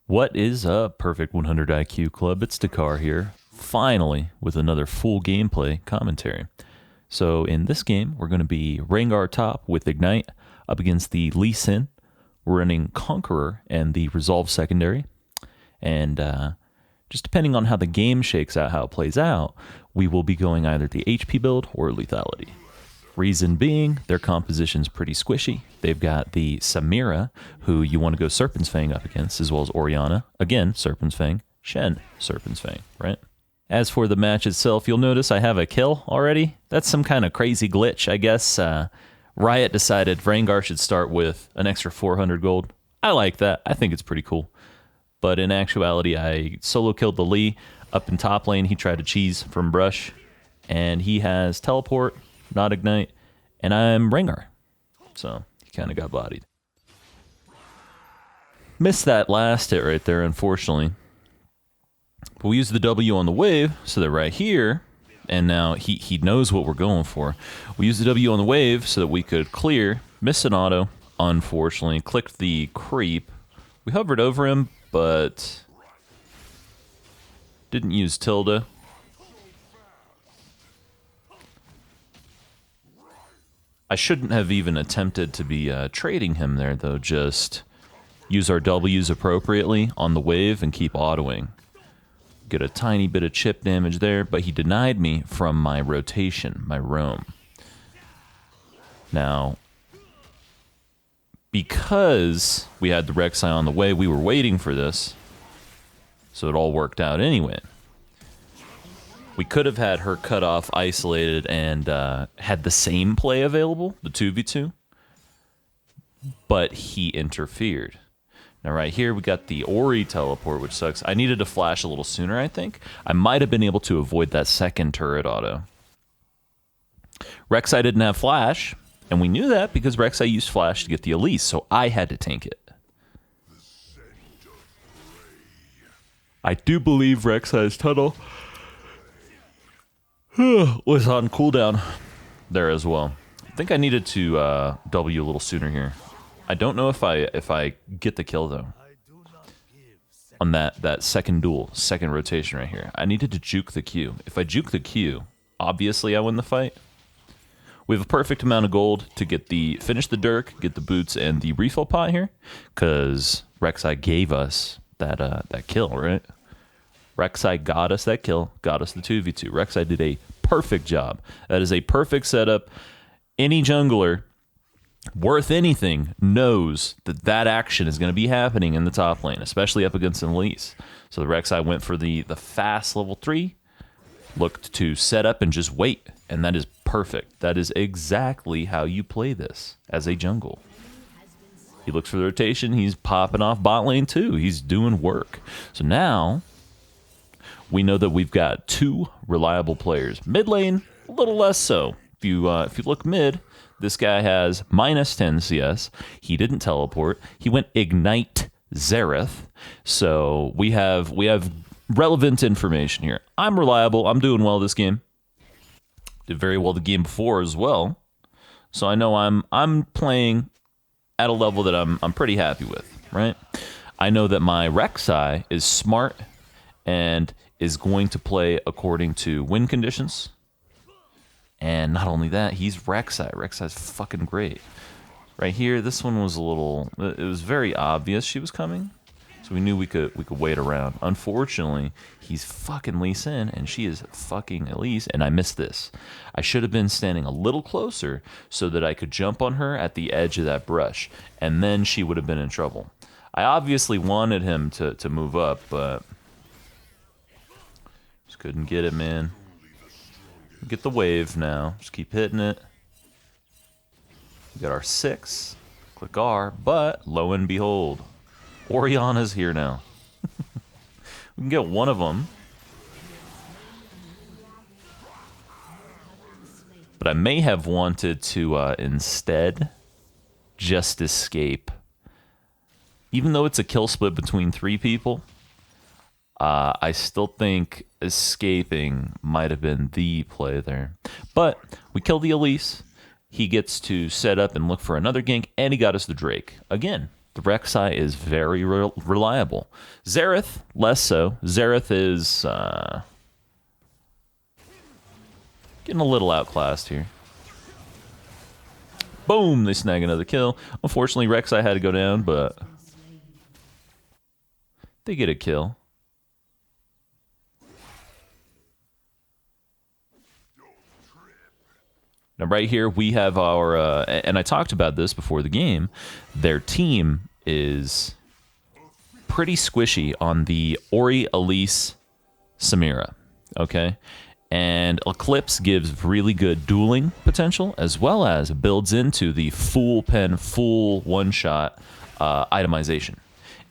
What is up, Perfect 100 IQ Club? It's Dekar here, finally with another full gameplay commentary. So in this game, we're going to be Rengar top with Ignite up against the Lee Sin. We're running Conqueror and the Resolve secondary. And just depending on how the game shakes out, how it plays out, we will be going either the HP build or lethality. Reason being, their composition's pretty squishy. They've got the Samira, who you want to go Serpent's Fang up against, as well as Orianna. Again, Serpent's Fang. Shen, Serpent's Fang, right? As for the match itself, you'll notice I have a kill already. That's some kind of crazy glitch, I guess. Riot decided Rengar should start with an extra 400 gold. I like that. I think it's pretty cool. But in actuality, I solo killed the Lee up in top lane. He tried to cheese from brush, and he has teleport, not ignite, and I'm Rengar. So he kind of got bodied. Missed that last hit right there, unfortunately. But we used the W on the wave, so that right here, and now he knows what we're going for. We used the W on the wave so that we could clear, miss an auto, unfortunately. Clicked the creep. We hovered over him, but didn't use tilde. I shouldn't have even attempted to be trading him there, though. Just use our Ws appropriately on the wave and keep autoing. Get a tiny bit of chip damage there, but he denied me from my rotation, my roam. Now, because we had the Rek'Sai on the way, we were waiting for this, so it all worked out anyway. We could have had her cut off, isolated, and had the same play available, the 2v2, but he interfered. Now right here, we got the Ori teleport, which sucks. I needed to flash a little sooner, I think. I might have been able to avoid that second turret auto. Rek'Sai didn't have flash, and we knew that because Rek'Sai used flash to get the Elise, so I had to tank it. I do believe Rek'Sai's tunnel was on cooldown there as well. I think I needed to W a little sooner here. I don't know if I get the kill though. On that second duel, second rotation right here. I needed to juke the Q. If I juke the Q, obviously I win the fight. We have a perfect amount of gold to finish the Dirk, get the boots and the refill pot here, because Rek'Sai gave us that kill, right? Rek'Sai got us that kill, got us the 2v2. Rek'Sai did a perfect job. That is a perfect setup. Any jungler worth anything knows that action is going to be happening in the top lane, especially up against an Elise. So the Rek'Sai went for the fast level 3, looked to set up and just wait, and that is perfect. That is exactly how you play this as a jungle. He looks for the rotation. He's popping off bot lane too. He's doing work. So now we know that we've got 2 reliable players. Mid lane, a little less so. If you look mid, this guy has minus 10 CS. He didn't teleport. He went Ignite Xerath. So we have relevant information here. I'm reliable. I'm doing well this game. Did very well the game before as well. So I know I'm playing at a level that I'm pretty happy with, right? I know that my Rek'Sai is smart and is going to play according to win conditions. And not only that, he's Rek'Sai. Rek'Sai's fucking great. Right here, this one was it was very obvious she was coming. So we knew we could wait around. Unfortunately, he's fucking Lee Sin, and she is fucking Elise, and I missed this. I should have been standing a little closer so that I could jump on her at the edge of that brush, and then she would have been in trouble. I obviously wanted him to move up, but just couldn't get it, man. Get the wave now. Just keep hitting it. We got our 6. Click R, but lo and behold, Orianna's here now. We can get one of them. But I may have wanted to instead just escape. Even though it's a kill split between 3 people, I still think escaping might have been the play there. But we kill the Elise. He gets to set up and look for another gank, and he got us the Drake. Again, The Rek'Sai is very reliable. Xerath, less so. Xerath is getting a little outclassed here. Boom! They snag another kill. Unfortunately, Rek'Sai had to go down, but they get a kill. Now, right here, we have our... and I talked about this before the game. Their team is pretty squishy on the Ori, Elise, Samira. Okay? And Eclipse gives really good dueling potential, as well as builds into the full pen, full one-shot itemization.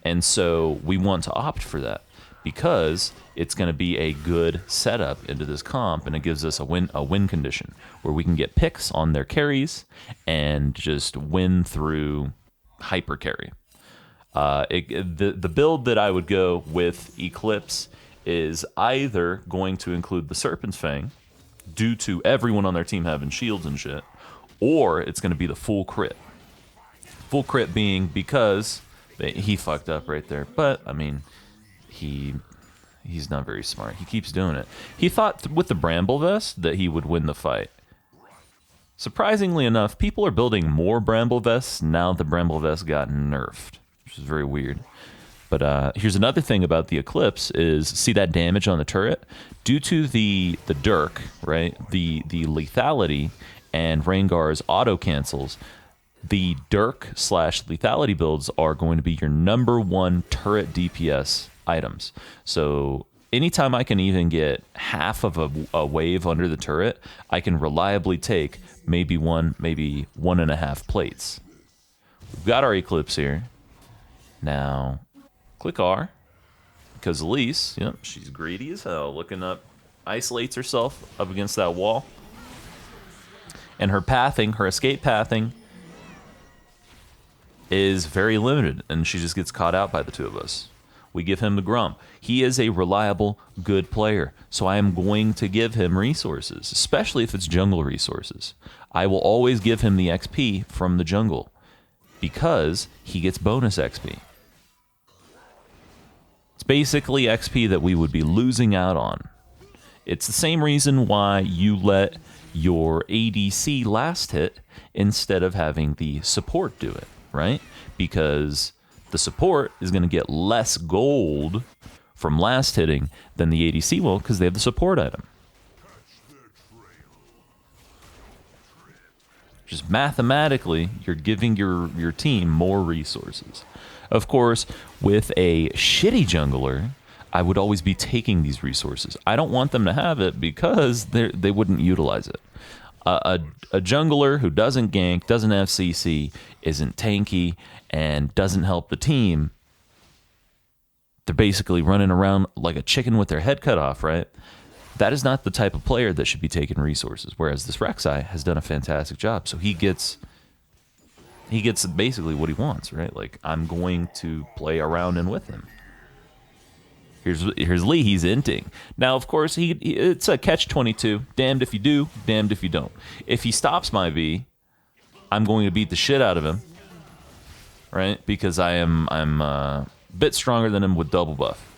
And so we want to opt for that because it's going to be a good setup into this comp, and it gives us a win condition where we can get picks on their carries and just win through hyper carry. The build that I would go with Eclipse is either going to include the Serpent's Fang due to everyone on their team having shields and shit, or it's going to be the full crit. Full crit being because he fucked up right there, but I mean, he's not very smart. He keeps doing it. He thought with the Bramble Vest that he would win the fight. Surprisingly enough, people are building more Bramble Vests now that the Bramble Vest got nerfed, which is very weird. But here's another thing about the Eclipse is, see that damage on the turret? Due to the Dirk, right, the lethality and Rengar's auto cancels, the Dirk / lethality builds are going to be your #1 turret DPS items. So anytime I can even get half of a wave under the turret, I can reliably take maybe 1.5 plates. We've got our Eclipse here. Now, click R, because Elise, yep, she's greedy as hell, looking up, isolates herself up against that wall. And her pathing, her escape pathing, is very limited, and she just gets caught out by the two of us. We give him the Grump. He is a reliable, good player, so I am going to give him resources, especially if it's jungle resources. I will always give him the XP from the jungle, because he gets bonus XP. It's basically XP that we would be losing out on. It's the same reason why you let your ADC last hit instead of having the support do it, right? Because the support is going to get less gold from last hitting than the ADC will because they have the support item. Just mathematically, you're giving your team more resources. Of course, with a shitty jungler, I would always be taking these resources. I don't want them to have it because they wouldn't utilize it. A jungler who doesn't gank, doesn't have CC, isn't tanky, and doesn't help the team, they're basically running around like a chicken with their head cut off, right? That is not the type of player that should be taking resources, whereas this Rek'Sai has done a fantastic job. So he gets basically what he wants, right? Like, I'm going to play around and with him. Here's Lee, he's inting. Now, of course, it's a catch-22. Damned if you do, damned if you don't. If he stops my V, I'm going to beat the shit out of him, right? Because I'm a bit stronger than him with double buff.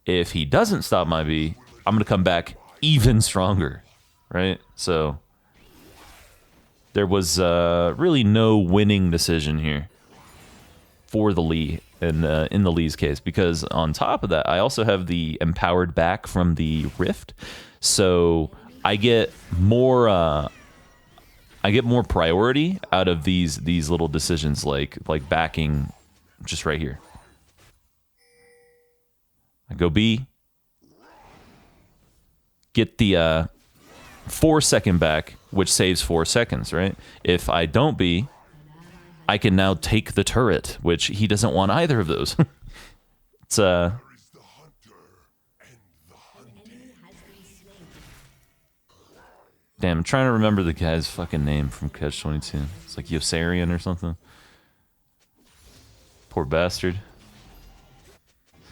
If he doesn't stop my V, I'm going to come back even stronger, right? So there was really no winning decision here for the Lee in the Lee's case, because on top of that, I also have the empowered back from the Rift, so I get more priority out of these little decisions, like backing just right here. I go B, get the 4-second back, which saves 4 seconds, right? If I don't B, I can now take the turret, which he doesn't want either of those. It's damn, I'm trying to remember the guy's fucking name from Catch-22. It's like Yosarian or something. Poor bastard.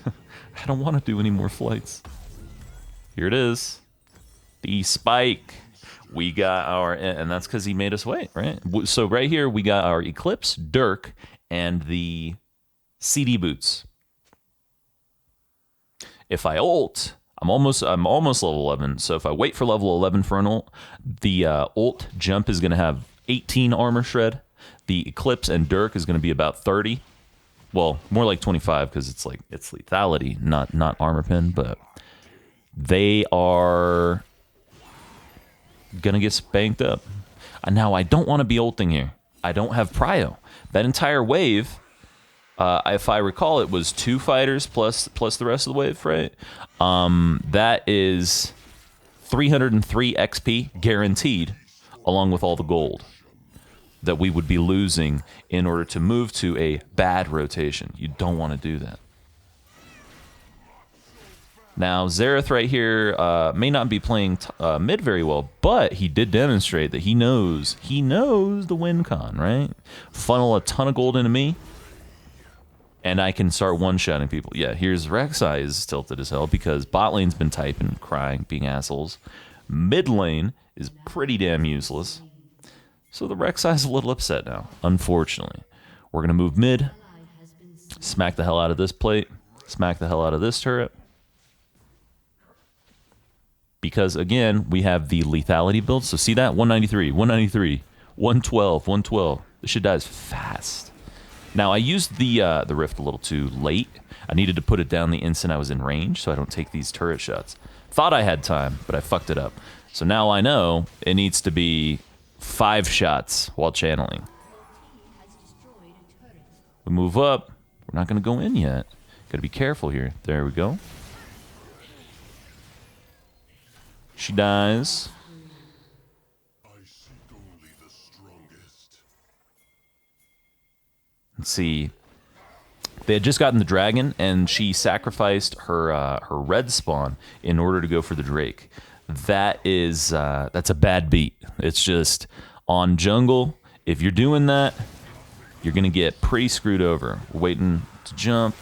I don't want to do any more flights. Here it is. The spike. We got our, and that's because he made us wait, right? So right here, we got our Eclipse, Dirk, and the CD boots. If I ult, I'm almost level 11. So if I wait for level 11 for an ult, the ult jump is going to have 18 armor shred. The Eclipse and Dirk is going to be about 30. Well, more like 25 because it's lethality, not armor pin. But they are gonna get spanked up. And now I don't want to be ulting here. I don't have prio. That entire wave, if I recall, it was 2 fighters plus the rest of the wave, right? That is 303 XP guaranteed, along with all the gold that we would be losing in order to move to a bad rotation. You don't want to do that. Now, Xerath right here may not be playing mid very well, but he did demonstrate that he knows the win con, right? Funnel a ton of gold into me, and I can start one-shotting people. Yeah, here's Rek'Sai is tilted as hell because bot lane's been typing, crying, being assholes. Mid lane is pretty damn useless. So the Rek'Sai's a little upset now, unfortunately. We're going to move mid, smack the hell out of this plate, smack the hell out of this turret. Because, again, we have the lethality build. So see that? 193, 193, 112, 112. This shit dies fast. Now, I used the Rift a little too late. I needed to put it down the instant I was in range so I don't take these turret shots. Thought I had time, but I fucked it up. So now I know it needs to be 5 shots while channeling. We move up. We're not going to go in yet. Got to be careful here. There we go. She dies. Let's see. They had just gotten the dragon, and she sacrificed her red spawn in order to go for the Drake. That's a bad beat. It's just on jungle. If you're doing that, you're gonna get pretty screwed over. We're waiting to jump.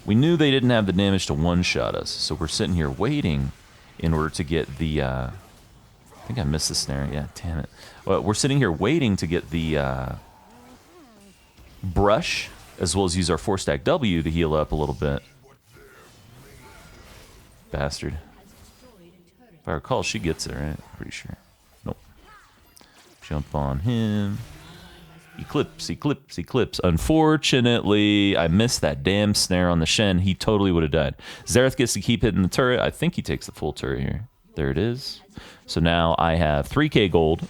We knew they didn't have the damage to one-shot us, so we're sitting here waiting in order to get the. I think I missed the snare. Yeah, damn it. Well, we're sitting here waiting to get the brush, as well as use our 4-stack W to heal up a little bit. Bastard. If I recall, she gets it, right? Pretty sure. Nope. Jump on him. Eclipse, Eclipse, Eclipse. Unfortunately, I missed that damn snare on the Shen. He totally would have died. Xerath gets to keep hitting the turret. I think he takes the full turret here. There it is. So now I have 3k gold.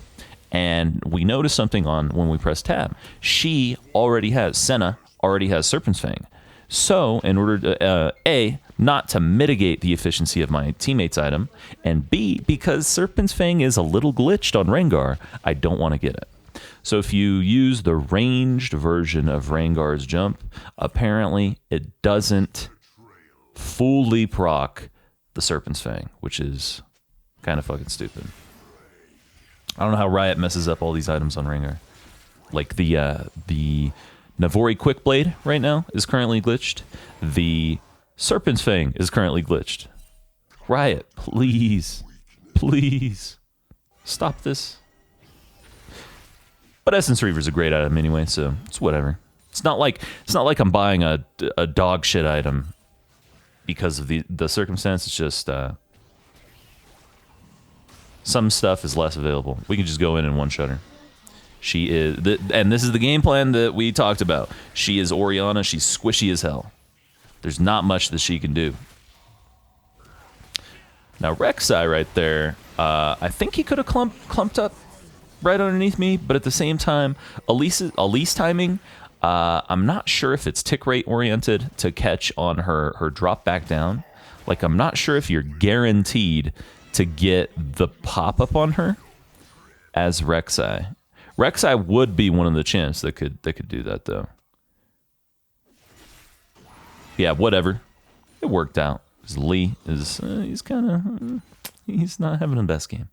And we notice something on when we press tab. She already has, Senna already has Serpent's Fang. So in order to, A, not to mitigate the efficiency of my teammate's item, and B, because Serpent's Fang is a little glitched on Rengar, I don't want to get it. So if you use the ranged version of Rengar's jump, apparently it doesn't fully proc the Serpent's Fang, which is kind of fucking stupid. I don't know how Riot messes up all these items on Rengar. Like the Navori Quickblade right now is currently glitched. The Serpent's Fang is currently glitched. Riot, please, please stop this. But Essence Reaver's a great item anyway, so it's whatever. It's not like I'm buying a dog shit item because of the circumstance. It's just some stuff is less available. We can just go in and one-shot her. She is, and this is the game plan that we talked about. She is Orianna. She's squishy as hell. There's not much that she can do. Now Rek'Sai right there, I think he could have clumped up right underneath me, but at the same time, Elise timing, I'm not sure if it's tick rate oriented to catch on her drop back down. Like, I'm not sure if you're guaranteed to get the pop-up on her as Rek'Sai. Rek'Sai would be one of the champs that could do that, though. Yeah, whatever. It worked out. Lee is he's not having the best game.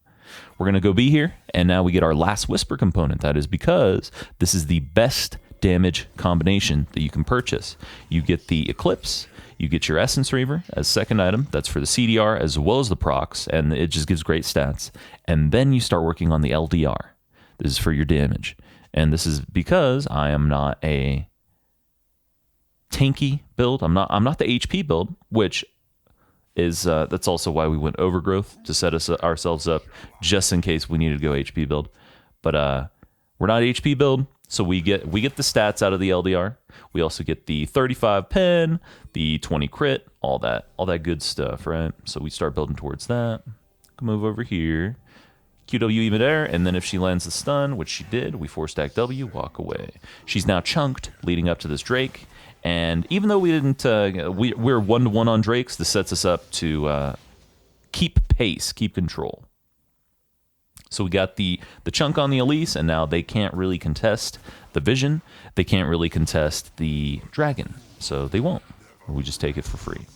We're going to go B here, and now we get our last Whisper component. That is because this is the best damage combination that you can purchase. You get the Eclipse, you get your Essence Reaver as second item. That's for the CDR as well as the procs, and it just gives great stats. And then you start working on the LDR. This is for your damage. And this is because I am not a tanky build. I'm not the HP build, which is that's also why we went overgrowth to set ourselves up just in case we needed to go HP build. But we're not HP build, so we get the stats out of the LDR. We also get the 35 pen, the 20 crit, all that good stuff, right? So we start building towards that. Move over here. QW midair, and then if she lands the stun, which she did, we 4-stack W, walk away. She's now chunked, leading up to this Drake. And even though we didn't, we're 1-to-1 on Drakes, this sets us up to keep pace, keep control. So we got the chunk on the Elise, and now they can't really contest the Vision. They can't really contest the Dragon, so they won't. We just take it for free.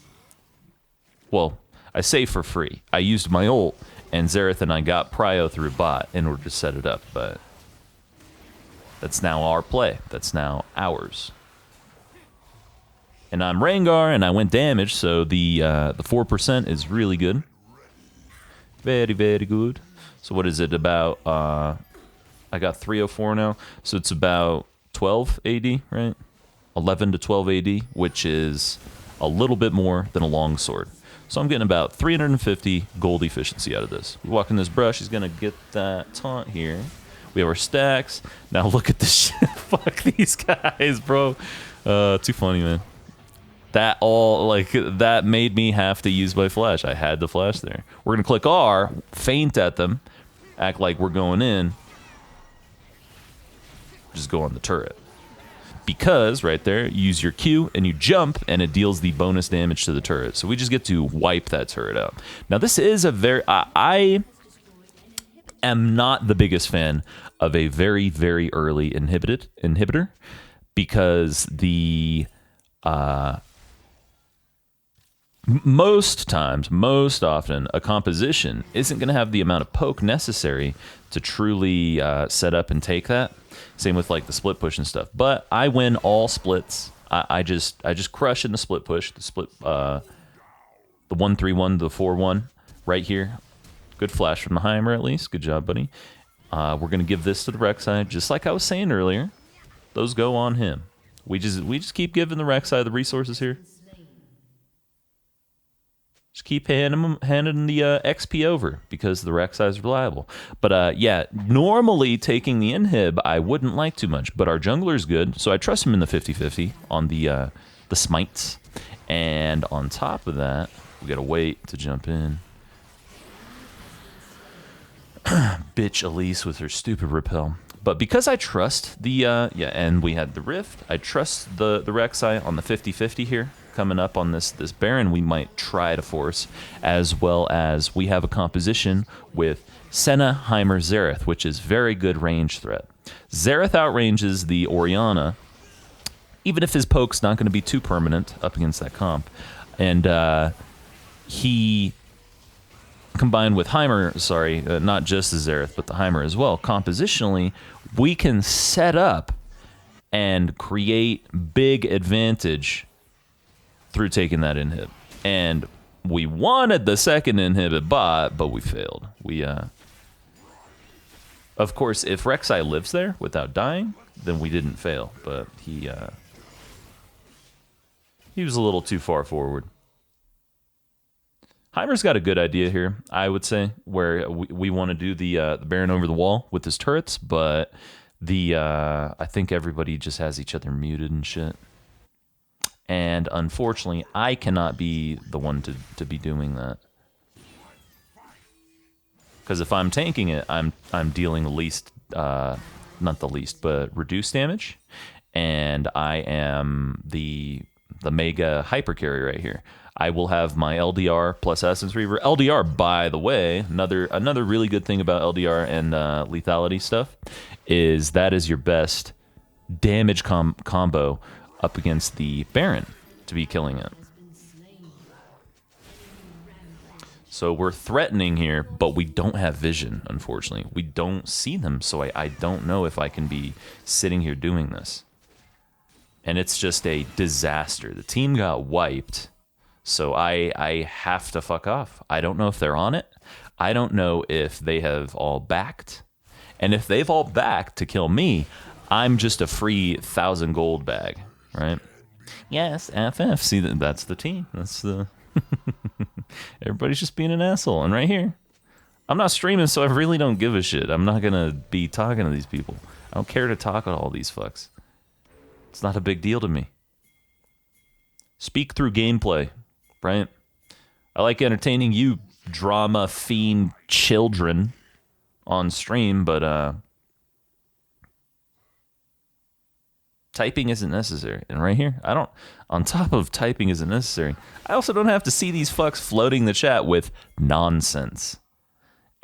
Well, I say for free. I used my ult, and Xerath and I got prio through bot in order to set it up, but that's now our play. That's now ours. And I'm Rengar, and I went damage, so the 4% is really good. Very, very good. So what is it about? I got 304 now, so it's about 12 AD, right? 11 to 12 AD, which is a little bit more than a longsword. So I'm getting about 350 gold efficiency out of this. We walk in this brush, he's gonna get that taunt here. We have our stacks. Now look at this shit. Fuck these guys, bro. Too funny, man. That made me have to use my flash. I had the flash there. We're gonna click R, feint at them, act like we're going in. Just go on the turret. Because right there, you use your Q and you jump, and it deals the bonus damage to the turret. So we just get to wipe that turret out. Now this is a very... I am not the biggest fan of a very, very early inhibitor, because the... most often, a composition isn't going to have the amount of poke necessary to truly set up and take that. Same with like the split push and stuff. But I win all splits. I just crush in the split push, the split, the 1-3-1, the 4-1 right here. Good flash from the Heimer at least. Good job, buddy. We're gonna give this to the Rek'Sai, just like I was saying earlier. Those go on him. We just keep giving the Rek'Sai the resources here. Just keep handing the XP over, because the Rek'Sai is reliable. But yeah, normally taking the inhib I wouldn't like too much, but our jungler's good, so I trust him in the 50-50 on the smites. And on top of that, we gotta wait to jump in. Bitch Elise with her stupid repel. But because I trust the and we had the Rift, I trust the Rek'Sai on the 50-50 here. Coming up on this Baron, we might try to force, as well as we have a composition with Senna, Heimer, Xerath, which is very good range threat. Xerath outranges the Orianna, even if his poke's not going to be too permanent up against that comp. And he, combined with Heimer, sorry, not just the Xerath, but the Heimer as well, compositionally, we can set up and create big advantage through taking that inhib. And we wanted the second inhibit bot, but we failed. We of course, if Rek'Sai lives there without dying, then we didn't fail, but he was a little too far forward. Heimer's got a good idea here, I would say, where we want to do the Baron over the wall with his turrets, but I think everybody just has each other muted and shit. And unfortunately, I cannot be the one to be doing that. Because if I'm tanking it, I'm dealing the least, not the least, but reduced damage. And I am the mega hyper carry right here. I will have my LDR plus Essence Reaver. LDR, by the way, another really good thing about LDR and lethality stuff is that is your best damage combo up against the Baron to be killing it. So we're threatening here, but we don't have vision, unfortunately. We don't see them, so I don't know if I can be sitting here doing this. And it's just a disaster. The team got wiped, so I have to fuck off. I don't know if they're on it. I don't know if they have all backed. And if they've all backed to kill me, I'm just a free 1,000 gold bag, right? Yes, FF. See, that's the team. That's the... Everybody's just being an asshole. And right here, I'm not streaming, so I really don't give a shit. I'm not going to be talking to these people. I don't care to talk to all these fucks. It's not a big deal to me. Speak through gameplay, right? I like entertaining you drama fiend children on stream, but typing isn't necessary. And right here, I don't, on top of typing isn't necessary, I also don't have to see these fucks floating the chat with nonsense.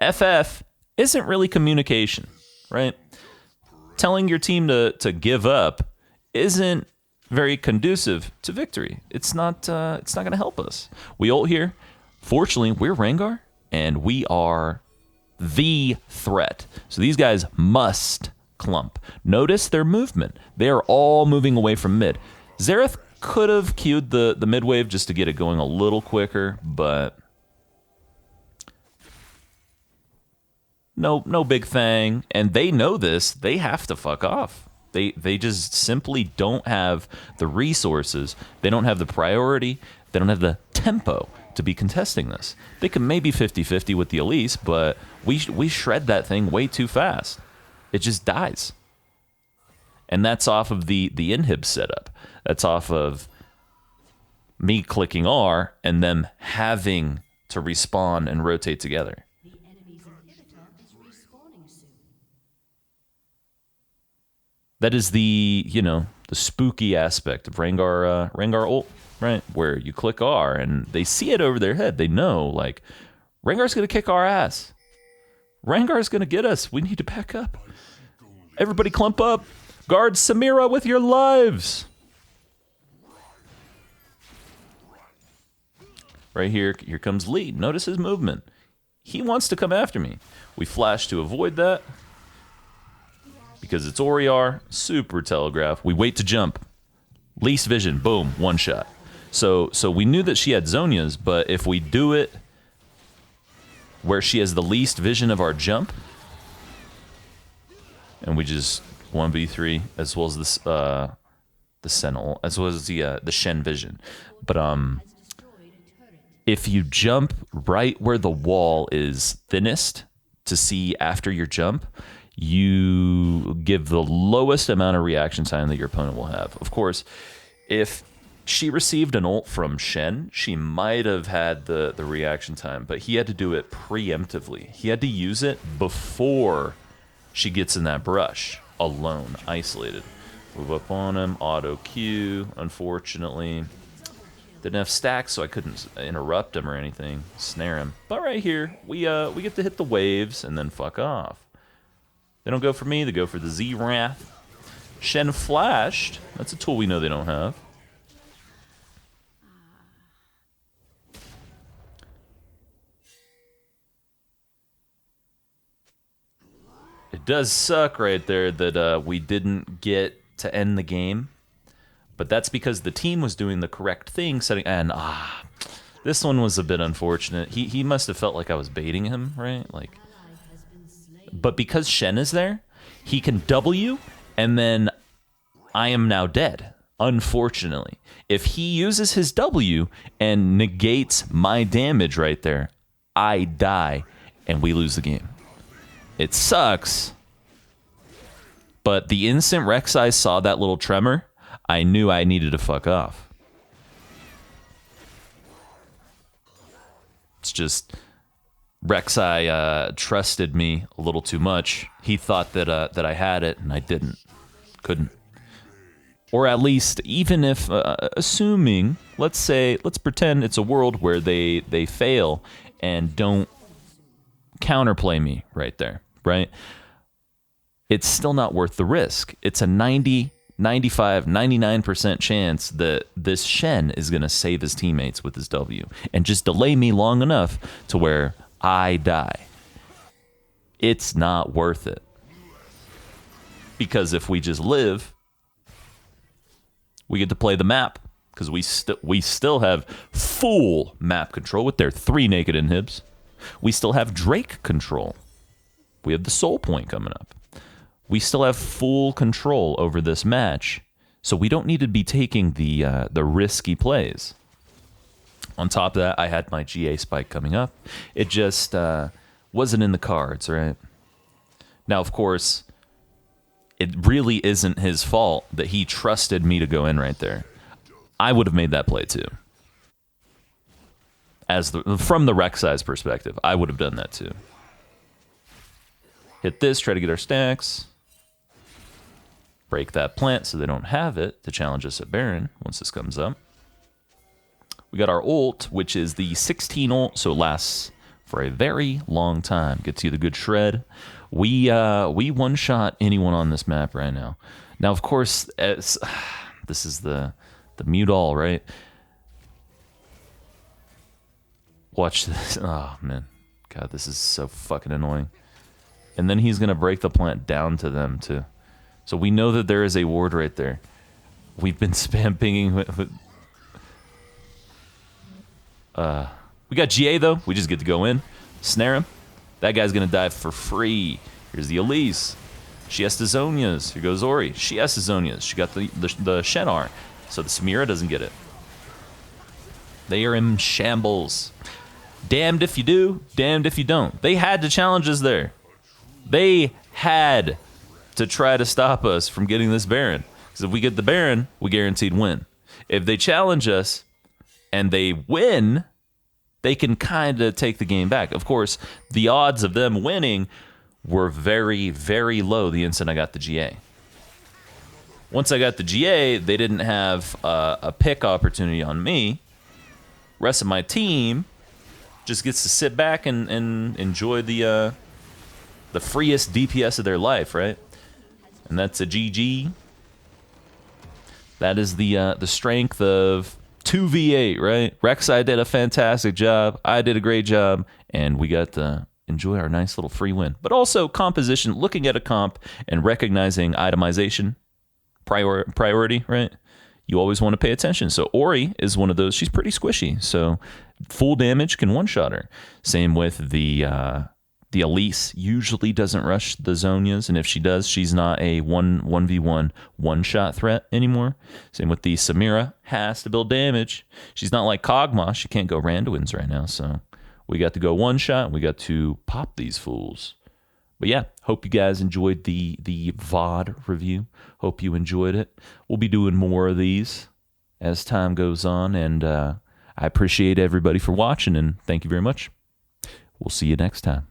FF isn't really communication, right? Telling your team to give up isn't very conducive to victory. It's not going to help us. We ult here. Fortunately, we're Rengar, and we are the threat. So these guys must clump. Notice their movement. They are all moving away from mid. Xerath could have queued the mid wave just to get it going a little quicker, but no big thing. And they know this. They have to fuck off. They just simply don't have the resources. They don't have the priority. They don't have the tempo to be contesting this. They can maybe 50-50 with the Elise, but we shred that thing way too fast. It just dies. And that's off of the inhib setup. That's off of me clicking R and them having to respawn and rotate together. That is the, the spooky aspect of Rengar ult, right? Where you click R and they see it over their head. They know, like, Rengar's going to kick our ass. Rengar's going to get us. We need to back up. Everybody clump up. Guard Samira with your lives. Right here comes Lee. Notice his movement. He wants to come after me. We flash to avoid that. Because it's Oriar, super telegraph. We wait to jump. Least vision, boom, one shot. So we knew that she had Zhonya's, but if we do it where she has the least vision of our jump, and we just 1v3, as well as this the Sentinel, as well as the Shen vision. But if you jump right where the wall is thinnest to see after your jump, you give the lowest amount of reaction time that your opponent will have. Of course, if she received an ult from Shen, she might have had the reaction time, but he had to do it preemptively. He had to use it before she gets in that brush, alone, isolated. Move up on him, auto Q, unfortunately. Didn't have stacks, so I couldn't interrupt him or anything, snare him. But right here, we get to hit the waves and then fuck off. They don't go for me, they go for the Z-Wrath. Shen flashed. That's a tool we know they don't have. It does suck right there that we didn't get to end the game. But that's because the team was doing the correct thing, setting... And, this one was a bit unfortunate. He must have felt like I was baiting him, right? Like... But because Shen is there, he can W, and then I am now dead, unfortunately. If he uses his W and negates my damage right there, I die, and we lose the game. It sucks, but the instant Rek'Sai saw that little tremor, I knew I needed to fuck off. It's just... Rek'Sai trusted me a little too much. He thought that I had it, and I didn't. Couldn't. Or at least, even if, assuming, let's pretend it's a world where they fail and don't counterplay me right there, right? It's still not worth the risk. It's a 90, 95, 99% chance that this Shen is going to save his teammates with his W and just delay me long enough to where I die. It's not worth it. Because if we just live, we get to play the map. Because we still have full map control with their 3 naked inhibs. We still have Drake control. We have the soul point coming up. we still have full control over this match, so we don't need to be taking the risky plays. On top of that, I had my GA spike coming up. It just wasn't in the cards, right? Now, of course, it really isn't his fault that he trusted me to go in right there. I would have made that play too. From the Rek'Sai's perspective, I would have done that too. Hit this, try to get our stacks. Break that plant so they don't have it to challenge us at Baron once this comes up. We got our ult, which is the 16 ult, so it lasts for a very long time. Gets you the good shred. We one-shot anyone on this map right now. Now, of course, this is the mute all, right? Watch this. Oh, man. God, this is so fucking annoying. And then he's going to break the plant down to them, too. So we know that there is a ward right there. We've been spam pinging with we got GA, though. We just get to go in, snare him. That guy's going to die for free. Here's the Elise. She has the Zonias. Here goes Ori. She has the Zonias. She got the Shenar. So the Samira doesn't get it. They are in shambles. Damned if you do, damned if you don't. They had to challenge us there. They had to try to stop us from getting this Baron. Because if we get the Baron, we guaranteed win. If they challenge us and they win, they can kind of take the game back. Of course, the odds of them winning were very, very low the instant I got the GA. Once I got the GA, they didn't have a pick opportunity on me. Rest of my team just gets to sit back and enjoy the freest DPS of their life, right? And that's a GG. That is the strength of 2v8, right? Rek'Sai did a fantastic job. I did a great job. And we got to enjoy our nice little free win. But also composition, looking at a comp and recognizing itemization, priority, right? You always want to pay attention. So Ori is one of those. She's pretty squishy. So full damage can one-shot her. Same with the Elise. Usually doesn't rush the Zonias. And if she does, she's not a 1v1 one-shot threat anymore. Same with the Samira. Has to build damage. She's not like Kog'Maw. She can't go Randuin's right now. So we got to go one-shot. We got to pop these fools. But yeah, hope you guys enjoyed the VOD review. Hope you enjoyed it. We'll be doing more of these as time goes on. And I appreciate everybody for watching, and thank you very much. We'll see you next time.